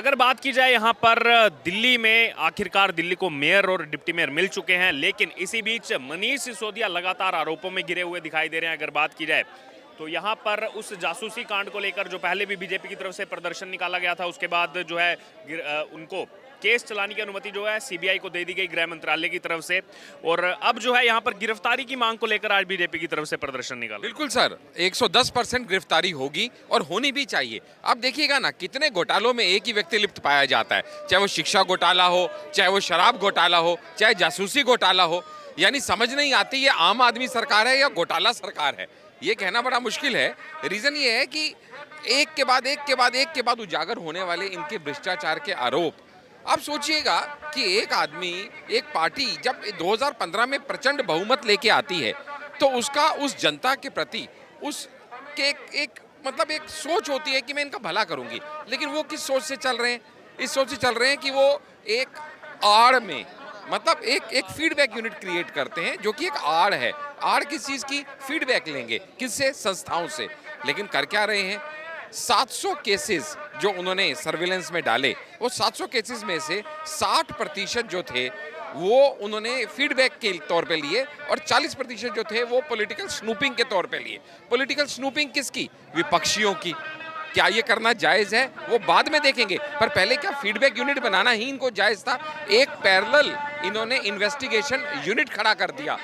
अगर बात की जाए यहाँ पर दिल्ली में आखिरकार दिल्ली को मेयर और डिप्टी मेयर मिल चुके हैं, लेकिन इसी बीच मनीष सिसोदिया लगातार आरोपों में घिरे हुए दिखाई दे रहे हैं। अगर बात की जाए तो यहाँ पर उस जासूसी कांड को लेकर जो पहले भी बीजेपी की तरफ से प्रदर्शन निकाला गया था, उसके बाद जो है उनको केस चलाने की अनुमति जो है सीबीआई को दे दी गई गृह मंत्रालय की तरफ से, और अब जो है यहाँ पर गिरफ्तारी की मांग को लेकर आज बीजेपी की तरफ से प्रदर्शन निकाला। बिल्कुल सर, 110% गिरफ्तारी होगी और होनी भी चाहिए। अब देखिएगा ना, कितने घोटालों में एक ही व्यक्ति लिप्त पाया जाता है, चाहे वो शिक्षा घोटाला हो, चाहे वो शराब घोटाला हो, चाहे जासूसी घोटाला हो। यानी समझ नहीं आती ये आम आदमी सरकार है या घोटाला सरकार है, ये कहना बड़ा मुश्किल है। रीजन ये है कि एक के बाद एक के बाद एक के बाद उजागर होने वाले इनके भ्रष्टाचार के आरोप। आप सोचिएगा कि एक आदमी, एक पार्टी जब 2015 में प्रचंड बहुमत लेके आती है तो उसका उस जनता के प्रति उसके एक मतलब एक सोच होती है कि मैं इनका भला करूंगी, लेकिन वो किस सोच से चल रहे हैं? इस सोच से चल रहे हैं कि वो एक आड़ में मतलब एक फीडबैक यूनिट क्रिएट करते हैं, जो कि एक आड़ है। आड़ किस चीज की? फीडबैक लेंगे, किससे? संस्थाओं से। लेकिन कर क्या रहे हैं? 700 केसेस जो उन्होंने सर्विलेंस में डाले, वो 700 केसेस में से 60% जो थे वो उन्होंने फीडबैक के तौर पे लिए, और 40% जो थे वो पॉलिटिकल स्नूपिंग के तौर पे लिए। पॉलिटिकल स्नूपिंग किसकी? विपक्षियों की। क्या ये करना जायज है? वो बाद में देखेंगे, पर पहले क्या फीडबैक यूनिट बनाना ही इनको जायज था? एक पैरेलल इन्होंने इन्वेस्टिगेशन यूनिट खड़ा कर दिया,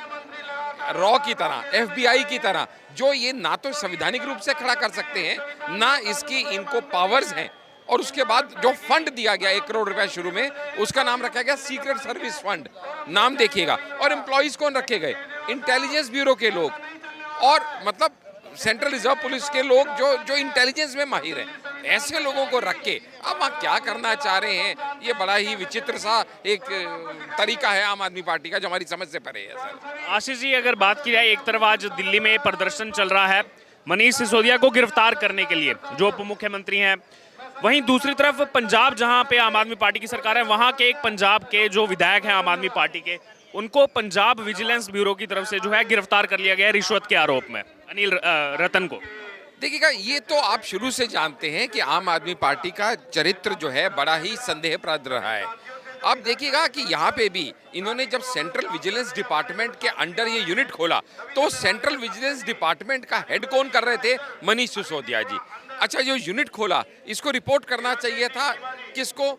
रॉ की तरह, एफबीआई की तरह, जो ये ना तो संवैधानिक रूप से खड़ा कर सकते हैं, ना इसकी इनको पावर्स हैं। और उसके बाद जो फंड दिया गया 1 करोड़ रुपया शुरू में, उसका नाम रखा गया सीक्रेट सर्विस फंड, नाम देखिएगा। और एम्प्लॉइज कौन रखे गए? इंटेलिजेंस ब्यूरो के लोग, और मतलब सेंट्रल रिजर्व पुलिस के लोग जो इंटेलिजेंस में माहिर हैं। ऐसे लोगों को रख के अब आप क्या करना चाह रहे हैं? ये बड़ा ही विचित्र सा एक तरीका है आम आदमी पार्टी का, जो हमारी समझ से परे है सर। आशीष जी, अगर बात की जाए, एक तरफ आज दिल्ली में प्रदर्शन चल रहा है मनीष सिसोदिया को गिरफ्तार करने के लिए, जो उप मुख्यमंत्री हैं, वहीं दूसरी तरफ पंजाब जहां पे आम आदमी पार्टी की सरकार है, वहां के एक पंजाब के जो विधायक हैं आम आदमी पार्टी के, उनको पंजाब विजिलेंस ब्यूरो की तरफ से जो है गिरफ्तार कर लिया गया है रिश्वत के आरोप में, अनिल रतन को। देखिएगा, ये तो आप शुरू से जानते हैं कि आम आदमी पार्टी का चरित्र जो है बड़ा ही संदेहप्रद रहा है। आप देखिएगा कि यहाँ पे भी इन्होंने जब सेंट्रल विजिलेंस डिपार्टमेंट के अंडर ये यूनिट खोला, तो सेंट्रल विजिलेंस डिपार्टमेंट का हेड कौन कर रहे थे? मनीष सिसोदिया जी। अच्छा, जो यूनिट खोला, इसको रिपोर्ट करना चाहिए था किसको?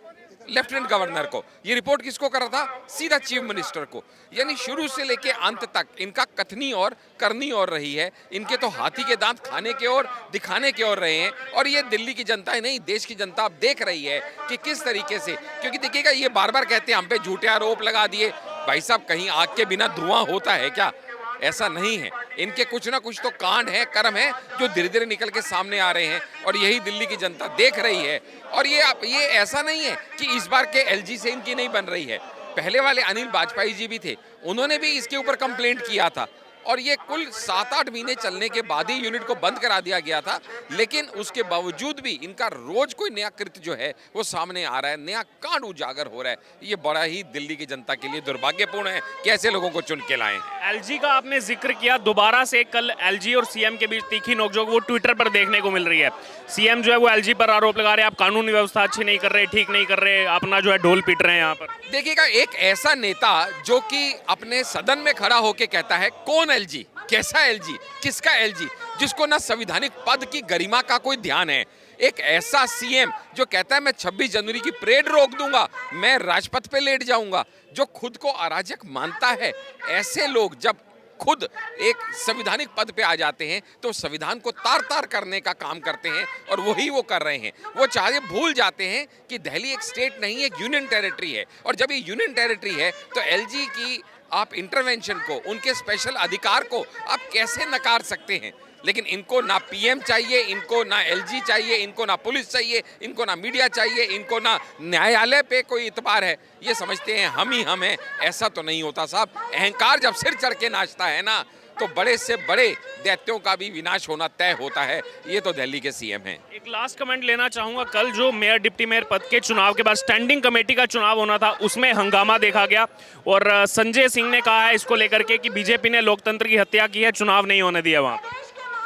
लेफ्टिनेंट गवर्नर को। ये रिपोर्ट किसको कर रहा था? सीधा चीफ मिनिस्टर को। यानी शुरू से लेके अंत तक इनका कथनी और करनी और रही है। इनके तो हाथी के दांत खाने के और दिखाने के और रहे हैं। और ये दिल्ली की जनता ही नहीं, देश की जनता अब देख रही है कि किस तरीके से, क्योंकि देखिएगा, ये बार बार कहते हैं हम पे झूठे आरोप लगा दिए। भाई साहब, कहीं आग के बिना धुआं होता है क्या? ऐसा नहीं है। इनके कुछ ना कुछ तो कांड है, कर्म है, जो धीरे धीरे निकल के सामने आ रहे हैं, और यही दिल्ली की जनता देख रही है। और ये ऐसा नहीं है कि इस बार के एलजी से इनकी नहीं बन रही है। पहले वाले अनिल वाजपेयी जी भी थे, उन्होंने भी इसके ऊपर कंप्लेंट किया था, और ये कुल 7-8 महीने चलने के बाद ही यूनिट को बंद करा दिया गया था। लेकिन उसके बावजूद भी इनका रोज कोई नया कृत्य जो है वो सामने आ रहा है, नया कांड उजागर हो रहा है। ये बड़ा ही दिल्ली की जनता के लिए दुर्भाग्यपूर्ण है कि ऐसे लोगों को चुन के लाएं। एलजी का आपने जिक्र किया, दोबारा से कल एलजी और सीएम के बीच तीखी नोकझोंक वो ट्विटर पर देखने को मिल रही है। सीएम जो है वो एलजी पर आरोप लगा रहे हैं, आप कानूनी व्यवस्था अच्छी नहीं कर रहे, ठीक नहीं कर रहे, अपना जो है ढोल पीट रहे हैं यहाँ पर। देखिएगा, एक ऐसा नेता जो कि अपने सदन में खड़ा होकर कहता है कौन एलजी, कैसा एलजी, किसका एलजी, जिसको ना संवैधानिक पद की गरिमा का कोई ध्यान है। एक ऐसा सीएम जो कहता है मैं 26 जनवरी की परेड रोक दूंगा, मैं राजपथ पे लेट जाऊंगा, जो खुद को अराजक मानता है। ऐसे लोग जब खुद एक संवैधानिक पद पे आ जाते हैं तो संविधान को तार तार करने का काम करते हैं, और वही वो कर रहे हैं। वो चाहे भूल जाते हैं कि दिल्ली एक स्टेट नहीं, एक यूनियन टेरिटरी है, और जब ये यूनियन टेरिटरी है तो एलजी की आप इंटरवेंशन को, उनके स्पेशल अधिकार को आप कैसे नकार सकते हैं? लेकिन इनको ना पीएम चाहिए, इनको ना एलजी चाहिए, इनको ना पुलिस चाहिए, इनको ना मीडिया चाहिए, इनको ना न्यायालय पे कोई इतबार है। ये समझते हैं हम ही हम हैं। ऐसा तो नहीं होता साहब। अहंकार जब सिर चढ़ के नाचता है ना, तो बड़े से बड़े दैत्यों का भी विनाश होना तय होता है। ये तो दिल्ली के सीएम हैं। एक लास्ट कमेंट लेना चाहूंगा, कल जो मेयर डिप्टी मेयर पद के चुनाव के बाद स्टैंडिंग कमेटी का चुनाव होना था, उसमें हंगामा देखा गया, और संजय सिंह ने कहा है इसको लेकर के कि बीजेपी ने लोकतंत्र की हत्या की है, चुनाव नहीं होने दिया वहां।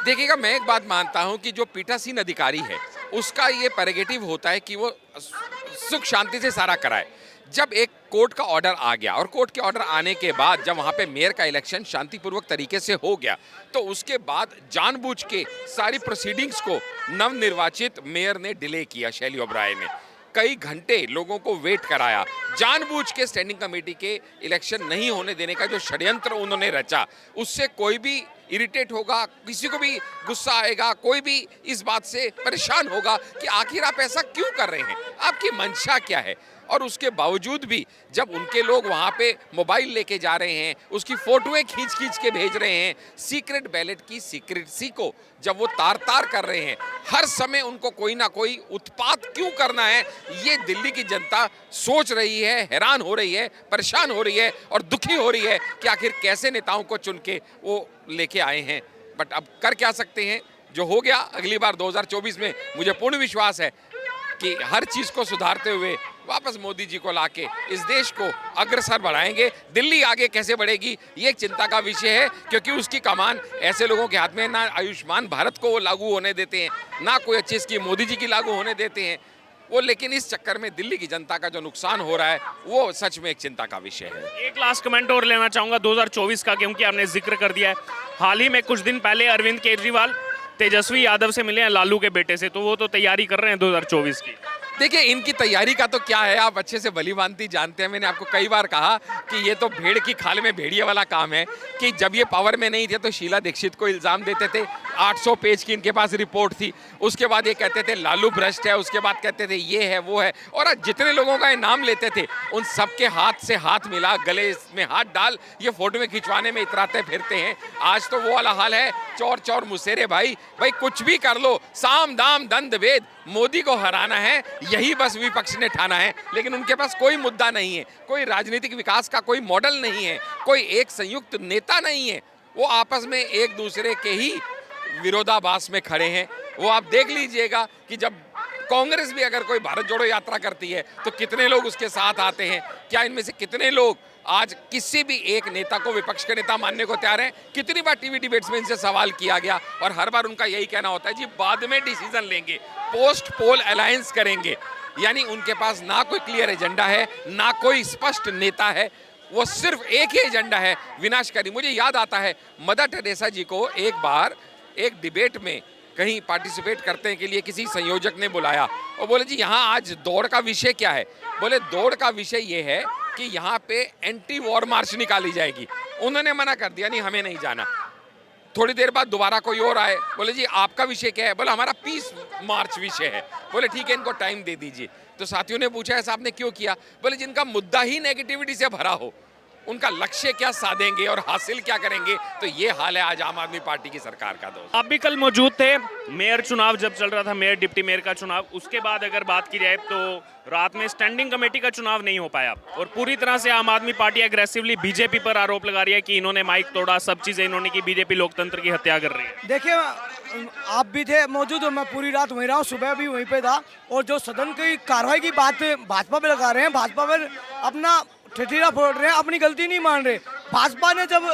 देखिएगा, मैं एक बात मानता हूं कि जो पीठासीन अधिकारी है उसका ये प्रेरोगेटिव होता है कि वो सुख शांति से सारा कराए। जब एक कोर्ट का ऑर्डर आ गया और कोर्ट के ऑर्डर आने के बाद जब वहां पे मेयर का इलेक्शन शांतिपूर्वक तरीके से हो गया, तो उसके बाद जानबूझ के सारी प्रोसीडिंग्स को नवनिर्वाचित मेयर ने डिले किया। शैली ओबराय ने कई घंटे लोगों को वेट कराया, जानबूझ के स्टैंडिंग कमेटी के इलेक्शन नहीं होने देने का जो षड्यंत्र उन्होंने रचा, उससे कोई भी इरिटेट होगा, किसी को भी गुस्सा आएगा, कोई भी इस बात से परेशान होगा कि आखिर आप ऐसा क्यों कर रहे हैं, आपकी मंशा क्या है। और उसके बावजूद भी जब उनके लोग वहाँ पे मोबाइल लेके जा रहे हैं, उसकी फोटोएं खींच खींच के भेज रहे हैं, सीक्रेट बैलेट की सीक्रेटसी को जब वो तार तार कर रहे हैं, हर समय उनको कोई ना कोई उत्पात क्यों करना है, ये दिल्ली की जनता सोच रही है, हैरान हो रही है, परेशान हो रही है और दुखी हो रही है कि आखिर कैसे नेताओं को चुन के वो लेके आए हैं। बट अब कर क्या सकते हैं, जो हो गया अगली बार 2024 में मुझे पूर्ण विश्वास है कि हर चीज को सुधारते हुए वापस मोदी जी को लाके इस देश को अग्रसर बढ़ाएंगे। दिल्ली आगे कैसे बढ़ेगी ये एक चिंता का विषय है, क्योंकि उसकी कमान ऐसे लोगों के हाथ में, ना आयुष्मान भारत को वो लागू होने देते हैं, ना कोई अच्छी स्कीम मोदी जी की लागू होने देते हैं वो। लेकिन इस चक्कर में दिल्ली की जनता का जो नुकसान हो रहा है वो सच में एक चिंता का विषय है। एक लास्ट कमेंट और लेना चाहूंगा 2024 का, क्योंकि आपने जिक्र कर दिया है। हाल ही में कुछ दिन पहले अरविंद केजरीवाल तेजस्वी यादव से मिले हैं, लालू के बेटे से, तो वो तो तैयारी कर रहे हैं 2024 की। देखिए, इनकी तैयारी का तो क्या है, आप अच्छे से भलीभांति जानते हैं। मैंने आपको कई बार कहा कि ये तो भेड़ की खाल में भेड़िए वाला काम है कि जब ये पावर में नहीं थे तो शीला दीक्षित को इल्जाम देते थे, 800 पेज की इनके पास रिपोर्ट थी, उसके बाद ये कहते थे लालू भ्रष्ट है, उसके बाद कहते थे ये है वो है, और आज जितने लोगों का ये नाम लेते थे उन सबके हाथ से हाथ मिला, गले में हाथ डाल ये फोटो में खिंचवाने में इतराते फिरते हैं। आज तो वो वाला हाल है, चौर चौर मुसेरे भाई कुछ भी कर लो, साम दाम दंड भेद, मोदी को हराना है, यही बस विपक्ष ने ठाना है। लेकिन उनके पास कोई मुद्दा नहीं है, कोई राजनीतिक विकास का कोई मॉडल नहीं है, कोई एक संयुक्त नेता नहीं है। वो आपस में एक दूसरे के ही विरोधाभास में खड़े हैं। वो आप देख लीजिएगा कि जब कांग्रेस भी अगर कोई भारत जोड़ो यात्रा करती है तो कितने लोग उसके साथ आते हैं, क्या इनमें से कितने लोग आज किसी भी एक नेता को विपक्ष के नेता मानने को तैयार हैं। कितनी बार टीवी डिबेट्स में इनसे सवाल किया गया और हर बार उनका यही कहना होता है जी बाद में डिसीजन लेंगे, पोस्ट पोल अलायंस करेंगे। यानी उनके पास ना कोई क्लियर एजेंडा है, ना कोई स्पष्ट नेता है, वो सिर्फ एक ही एजेंडा है, विनाशकारी। मुझे याद आता है मदर टेरेसा जी को एक बार एक डिबेट में कहीं पार्टिसिपेट करने के लिए किसी संयोजक ने बुलाया और बोले जी यहाँ आज दौड़ का विषय क्या है। बोले दौड़ का विषय ये है कि यहाँ पे एंटी वॉर मार्च निकाली जाएगी। उन्होंने मना कर दिया, नहीं हमें नहीं जाना। थोड़ी देर बाद दोबारा कोई और आए, बोले जी आपका विषय क्या है। बोले हमारा पीस मार्च विषय है। बोले ठीक है, इनको टाइम दे दीजिए। तो साथियों ने पूछा ऐसा आपने क्यों किया। बोले जिनका मुद्दा ही नेगेटिविटी से भरा हो, उनका लक्ष्य क्या साधेंगे और हासिल क्या करेंगे। तो ये हाल है आज आम आदमी पार्टी की सरकार का। दोस्त आप भी कल मौजूद थे, मेयर चुनाव जब चल रहा था, मेयर डिप्टी मेयर का चुनाव, उसके बाद अगर बात की जाए तो रात में स्टैंडिंग कमेटी का चुनाव नहीं हो पाया और पूरी तरह से आम आदमी पार्टी एग्रेसिवली बीजेपी पर आरोप लगा रही है कि इन्होंने माइक तोड़ा, सब चीजें इन्होंने की, बीजेपी लोकतंत्र की हत्या कर रही है। देखिए, आप भी थे मौजूद और मैं पूरी रात वहीं रहा हूँ, सुबह भी वहीं पे था। और जो सदन की कार्रवाई की बात भाजपा पे लगा रहे हैं, भाजपा पर अपना ठठीरा फोड़ रहे हैं, अपनी गलती नहीं मान रहे। भाजपा ने जब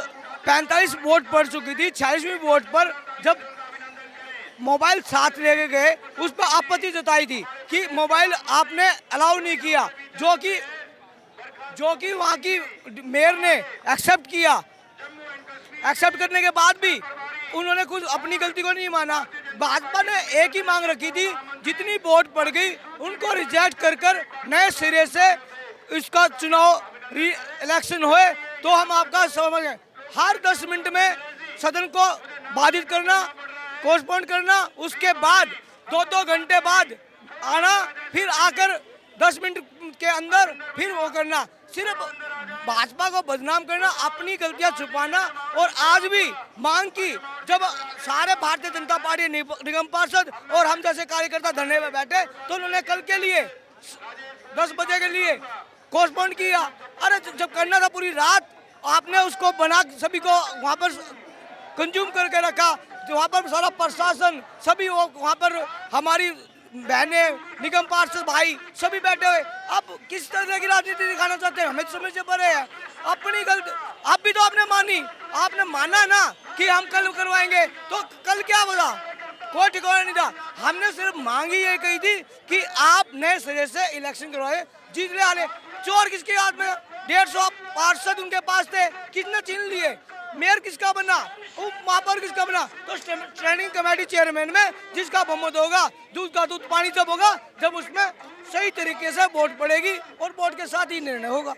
45 वोट पड़ चुकी थी, 46वीं वोट पर जब मोबाइल साथ लेके गए, उस पर आपत्ति जताई थी कि मोबाइल आपने अलाउ नहीं किया, जो कि वहाँ की मेयर ने एक्सेप्ट किया। एक्सेप्ट करने के बाद भी उन्होंने कुछ अपनी गलती को नहीं माना। भाजपा ने एक ही मांग रखी थी, जितनी वोट पड़ गई उनको रिजेक्ट कर नए सिरे से इसका चुनाव इलेक्शन होए तो हम आपका समझें। हर 10 मिनट में सदन को बाधित करना, पोस्टपोन करना, उसके बाद 2-2 घंटे बाद आना, फिर आकर 10 मिनट के अंदर फिर वो करना, सिर्फ भाजपा को बदनाम करना, अपनी गलतियां छुपाना। और आज भी मांग की, जब सारे भारतीय जनता पार्टी निगम पार्षद और हम जैसे कार्यकर्ता धरने में बैठे तो उन्होंने कल के लिए 10 बजे के लिए पोस्टपोन किया। अरे जब करना था पूरी रात, आपने उसको बना सभी को वहाँ पर कंज्यूम करके रखा। तो वहाँ पर सारा प्रशासन सभी वो वहाँ पर हमारी बहनें, निगम पार्षद भाई सभी बैठे हुए। अब किस तरह की राजनीति दिखाना चाहते हैं, हमें समझ से परे है। अपनी गलती आप भी तो आपने मानी, आपने माना ना कि हम कल करवाएंगे, तो कल क्या बोला, कोई ठिकाना नहीं था। हमने सिर्फ मांग ही ये कही थी कि आप नए सिरे से इलेक्शन करवाए, जीत ले आले। चोर किसके हाथ में? 150 पार्षद उनके पास थे, किसने छीन लिए? मेयर किसका बना? उप महापौर किसका बना? तो स्टैंडिंग कमेटी चेयरमैन में जिसका बहुमत होगा, दूध का दूध पानी तब होगा जब उसमें सही तरीके से वोट पड़ेगी और वोट के साथ ही निर्णय होगा।